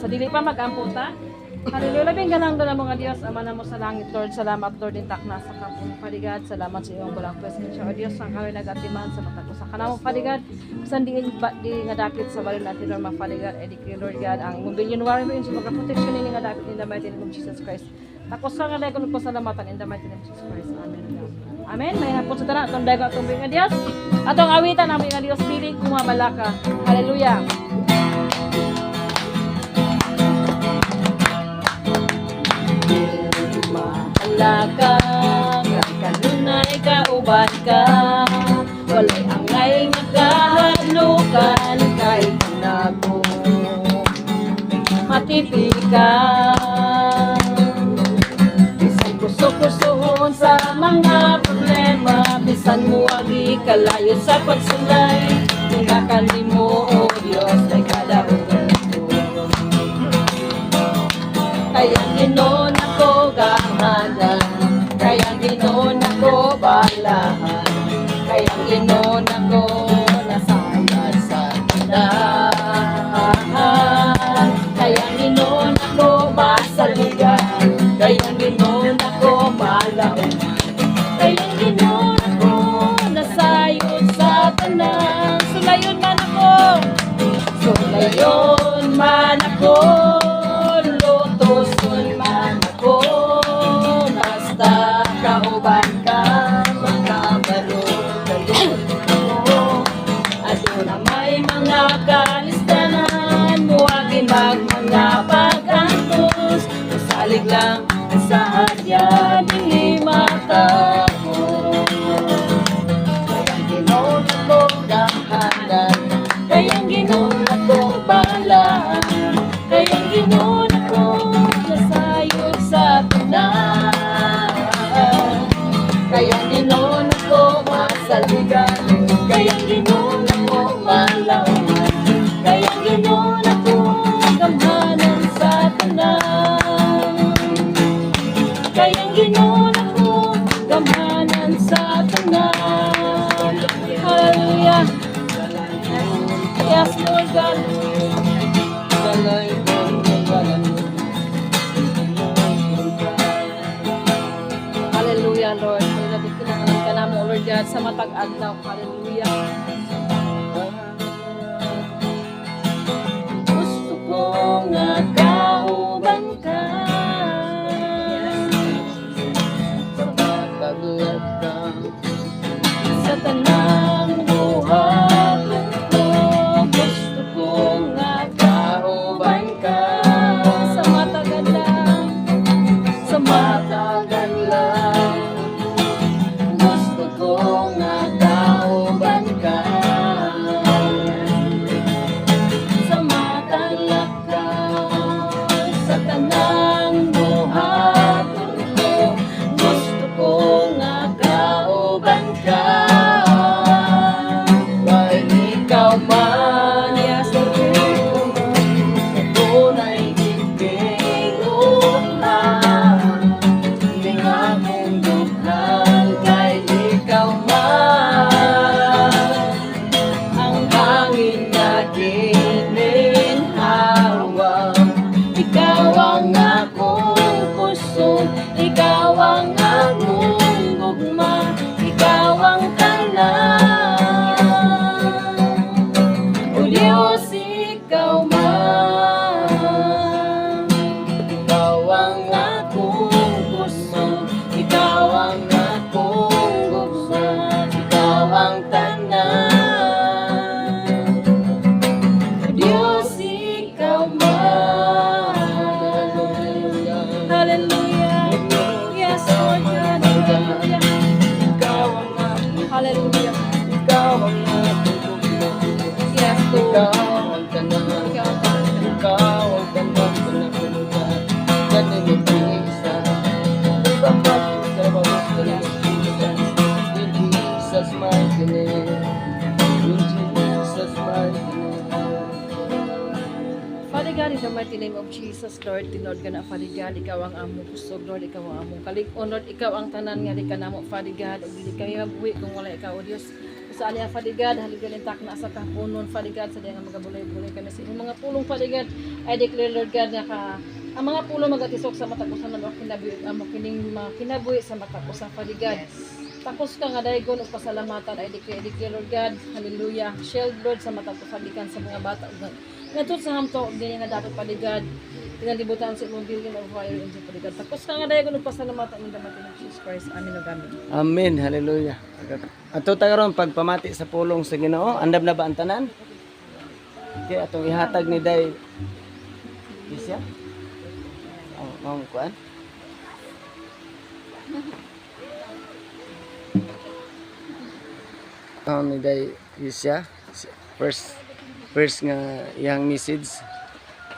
Sa dili pa mag-amputa. Hallelujah. Labing ganang doon mga Diyos. Ama na mo sa langit, Lord. Salamat, Lord. Intak na sa kapong paligad. Salamat sa iyong walang presensya. O Diyos, ang kami nag-atiman sa mata ko sa kanamong paligad. Saan di nga dakit sa baril natin, Lord, mapaligad. I decree, Lord God, ang mobilyon warren mo yun sa mga protection ni nga dakit in the mighty name of Jesus Christ. Takos ka nga dagon ko salamatan in the mighty name of Jesus Christ. Amen. Amen. May hapon sa tanan. Atong dagon atong nga Diyos. Atong awitan ang nga Diyos. Piling kumabalaka. Hallelujah. Ka, kanunay kauban ka, walay angay nagkahadlukan, kahit nago matipikan. Bisan kuso-kusohon sa mga problema, bisan mo agi kalayo sa pagsulay, tingnan mo, O Diyos, ay kadaugan ko. Kaya ginon ako gahanan, kaya ginon ako balahan, kaya ginon ako nasayad sa tinahan, kaya ginon ako masaligan, kaya ginon ako malaon, kaya ginon ako nasayod sa tanan. Sulayon man ako, sulayon man ako, lutoson man ako, basta kauban ka, magkabalo kayo ko. Aduna may mga kalistanan, muwagi mga pag-antos, masalig lang sa adya, dili matapos. Kayang ginon ako gahanan, kayang ginon ako balahan, kayang ginon ako nasayod sa tanan, kayang ginon ako masaligan, kayang ginon ako malawan, kayang ginon ako gamhanan sa tanan, kayang ginon ako gamhanan sa tanan. Hallelujah. Yes, Lord God. Hallelujah, Lord. Hallelujah. Kinangalan ka namin, Lord God, sa matag adlaw. Hallelujah. Gusto ko nga kauban ka, sa tanang buhat ko. Gusto ko nga kauban ka, sa matagal lang, sa matagal lang. Gusto ko nga kauban ka, sa matagal ka, sa tanang buhat ko. Gusto ko nga kauban ka, dahil ikaw man, yes, ako na'y ipinuntahan, hindi nga kong dughan, kahit ikaw man, ang hangin na gininhawa. Ikaw ang akong puso, ikaw ang akong gugma, ikaw ang tanan. O Diyos, ikaw man, ikaw ang akong puso, ikaw ang akong gugma, ikaw ang tanan. O Diyos, ikaw man. Hallelujah. Yes, Lord God. Hallelujah. Hallelujah. Ikaw ang aking Yes, Lord. ikaw ang tanan, ikaw ang tanan sa nakunugan, ganun yung isa. Ipapasok sa bawat galing ng Jesus, in Jesus' mighty name, in Jesus' mighty name. Father God, in the mighty name of Jesus, Lord, tinod ka na, Father God, ikaw ang among kusog, Lord, ikaw ang among kalig-on, Lord, ikaw ang tanan nga, di ka namo, Father God, ug dili kami mabuhi kung wala ikaw, O Diyos. sa aliyang paligad, haligan intak na sa kapunon paligad, sa diyang magabulay-bulay kami sa inyong mga pulong paligad. I declare, Lord God, na ang mga pulong magatisok sa matakusan ng kining mga kinabuhi sa matakusan paligad. Takos ka nga daygon ug pasalamatan. I declare, Lord God, hallelujah. Shield, Lord, sa matakusan sa mga bata. Ngadto sa hamto, dili nga dapat paligad. Pinalibutan sa imong building of fire and paligad. Takos ka nga daygon ug pasalamatan in the name of Jesus Christ. Amen ug amen. Amen. Hallelujah. Ato taron pagpamati sa pulong sa Ginoo. Andam na ba ang tanan? Okay, atong ihatag ni Day Isya. Ang kuan. Ni Day Isya. First nga iyang message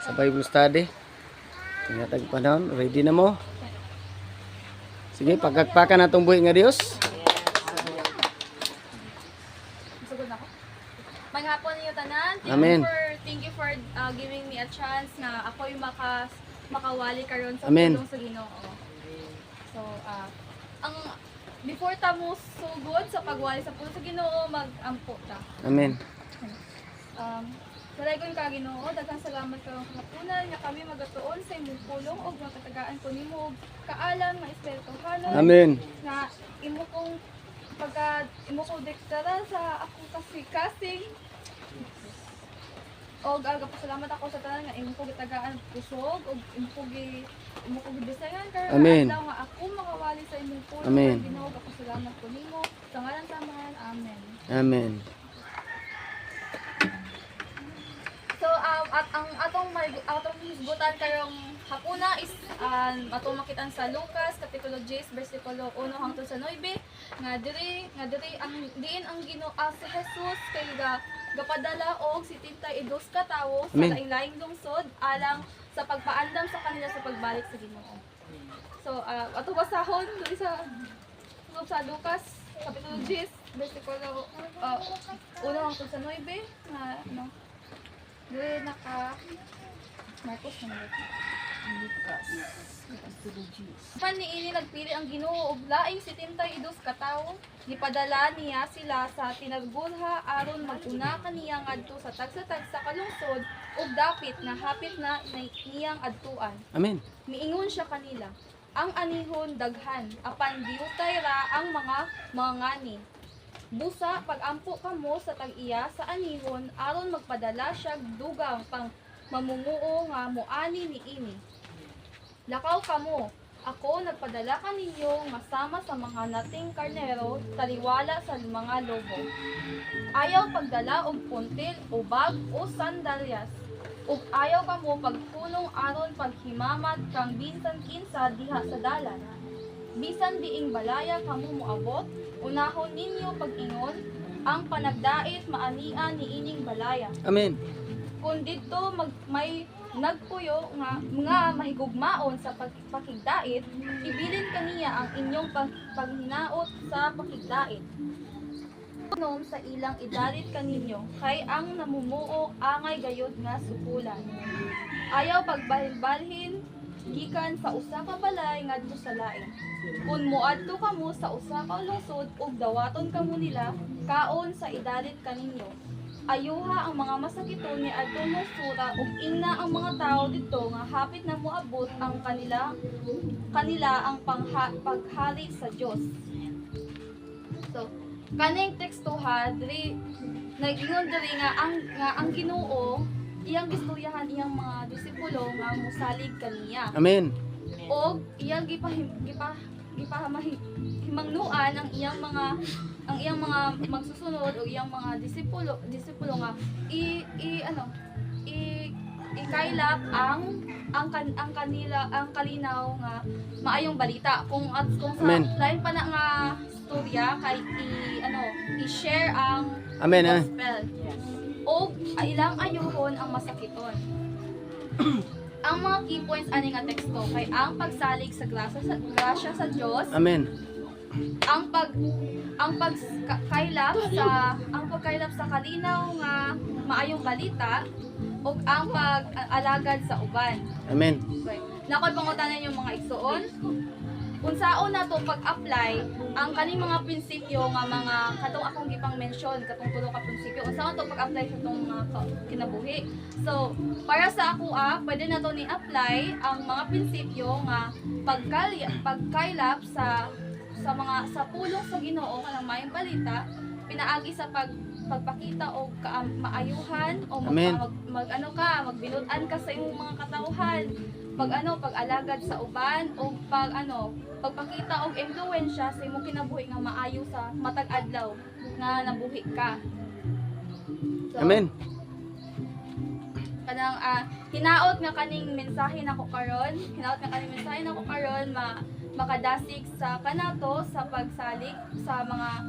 sa Bible study. Ihatag panahon. Ready na mo? Sige, pagkakpakan natong buhi nga Dios. Maghapon niyo tanan. Amen. Thank you for giving me a chance na ako'y makawali karon sa Amen. pulong sa Ginoo. So, ang before ta mo sugod sa pagwali sa pulong sa Ginoo, mag-ampo ta. Amen. Salagon ka Ginoo, daghang salamat karong kahaponan nga kami magatuon sa imong pulong ug makatagaan ko nimo og kaalam nga espirituhanon. Amen. Nga imo kong deklara sa akong kasing og pasalamat ako sa tanan nga imo ko gitagaan kusog og imo ko gibisayan karon Amen. adlaw nga ako makawali sa imong pulong. Amen. Ginoo ka pasalamat ko nimo sa ngalan sa Amahan. Amen. Amen. So at ang atong hisgutan karong hapuna is atong makitan sa Lucas kapitulo 10 bersikulo 1 hangtod sa 9 nga diri ang diin ang Ginoo si Jesus kay gapadala og 72 ka tawo sa Amen. lain-laing lungsod alang sa pagpaandam sa kanila sa pagbalik sa Ginoo. So ato basahon diri sa Lucas kapitulo 10 bersikulo 1 hangtod sa 9 nga ano dili naka Marcos na Pan niini nagpili ang Ginoo og laing 72 ka tawo, gipadala niya sila sa tinagulha aron maguna kaniya ngadto sa tagsa-tagsa ka lungsod ug dapit na hapit na niyang adtuan. Amen. Miingon siya kanila, ang anihon daghan, apan diutay ra ang mga ngani. Busa pag-ampo kamo sa tag-iya sa anihon aron magpadala siya dugang pang mamumuo nga muani niini. Lakaw kamo, ako nagpadala kaninyo nga sama sa mga nating karnero taliwala sa mga lobo. Ayaw pagdala og puntil o bag o sandalyas. Ug ayaw kamo pagpunong aron paghimamat kang bisan kinsa diha sa dalan. Bisan diing balaya kamo moabot, unahon ninyo pag-ingon, ang panagdait maania niining balaya. Amen. Kung dito may nagpuyo nga mahigugmaon sa pakigdait, ibilin kaniya ang inyong paghinaot sa pakigdait. Unom sa ilang idalit kaninyo, kay ang namumuo angay gayod nga sukulan. Ayaw pagbalhin gikan sa usa ka balay ngadto sa lain. Kung moadto kamo sa usa ka lungsod ug dawaton kamo nila kaon sa idalit kaninyo. Ayuha ang mga masakiton ni adto mo sura ug ingna ang mga tao didto nga hapit na moabot ang kanila ang paghari sa Dios. So, kaning tekstuha diri nagingon diri nga ang Ginoo iyang gistoryahan iyang mga disipulo nga mosalig kaniya. Amen. Og iyang himangnuan ang iyang mga magsusunod o iyang mga disipulo nga ikaylap ang kalinaw nga maayong balita kung sa Amen. lain pa na nga storya kay i-share ang Amen. gospel o ilang ayuhon ang masakiton. Ang mga key points ani nga teksto kay ang pagsalig sa grasya sa Dios, Amen. ang pagkaylap sa kalinaw nga maayong balita ug ang pag-alagad sa uban. Amen. Okay. Nakoy pangutanan yung mga igsuon. unsaon na to pag-apply ang kaning mga prinsipyo nga mga katong akong gipang mention katong tulo ka prinsipyo unsaon to pag-apply sa tong mga kinabuhi. So para sa ako pwede na to ni apply ang mga prinsipyo nga pagkaylap sa sa pulong sa Ginoo kanang maayong balita pinaagi sa pagpakita og maayuhan o Amen. magbinutan ka sa imong mga katawhan pag-alagad sa uban o pagpakita og impluwensya sa imong kinabuhi nga maayo sa matag adlaw nga nabuhi ka. So, Amen. kanang hinaot nga kaning mensahe nako karon makadasig sa kanato sa pagsalig sa mga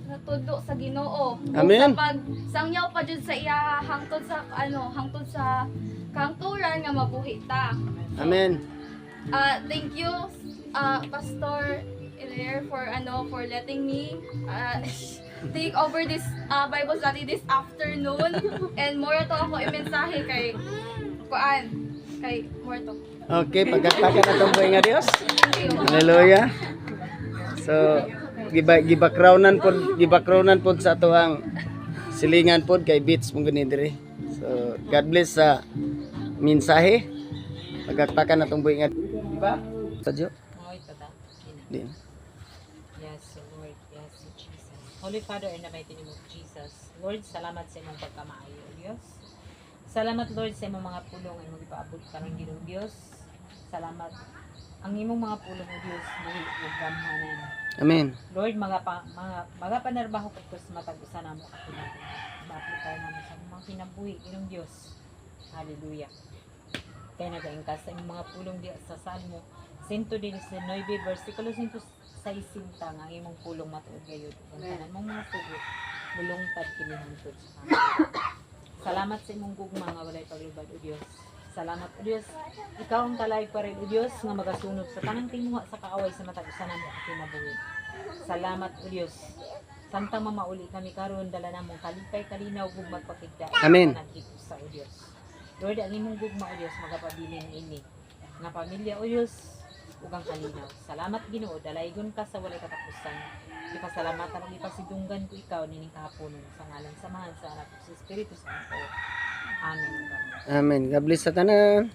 natudlo sa Ginoo. Amen. Sa pagsangyaw pa jud sa iya hangtod sa kahangturan nga mabuhi ta. Amen. Thank you Pastor Ilair for letting me take over this Bible study this afternoon and more to ako i-mensahe kay more to. Okay, pagkakaka na itong buhay nga Diyos. Thank you. Hallelujah. So, gibakronan pod sa ato ang silingan pod kay Beats mong gani diri. So, God bless sa mensahe. Pagkakaka na itong buhay nga. Diba? Sadyo? Di na. Yes, Lord. Yes, Jesus. Holy Father, in the mighty name of Jesus. Lord, salamat sa imong pagkamaayo, Diyos. Salamat, Lord, sa imong mga pulong ay magipaabot karon Ginoo Diyos. Salamat. Ang imong mga pulong, o Diyos, buhi ug gamhanan. Amen. Lord, mga panarbaho ko sa matag-usa namo kapilang. Ma-apply namo sa mga kinabuhi, Ginoo Diyos. Hallelujah. Kaya nagaingkas sa imong mga pulong di sa Salmo 119 versikulo 160 nga imong pulong matuod gayud kung tanan mong mga tugot mulungtad kini hangtod sa amin. Salamat sa imong gugma nga walay paglubad o Dios. Salamat o Dios. Ikaw ang kalayog pa rin o Dios nga magasunod sa tanang tinguha sa kaaway sa matag-usa namo kinabuhi. Salamat o Dios. Santang mamauli kami karon dala namong kalipay kalinaw ug magpakigda. Amen. Sa o Dios. Lord, ang imong gugma o Dios magapabilin ini nga pamilya o Dios ug ang kalinaw. Salamat Ginoo, dalaygon ka sa walay katapusan. Ipasalamatan ug ipasidunggan ko ikaw nining kahapon sa ngalan samahan sa anak ug sa Espiritu Santo. Amen. Amen. God bless sa tanan.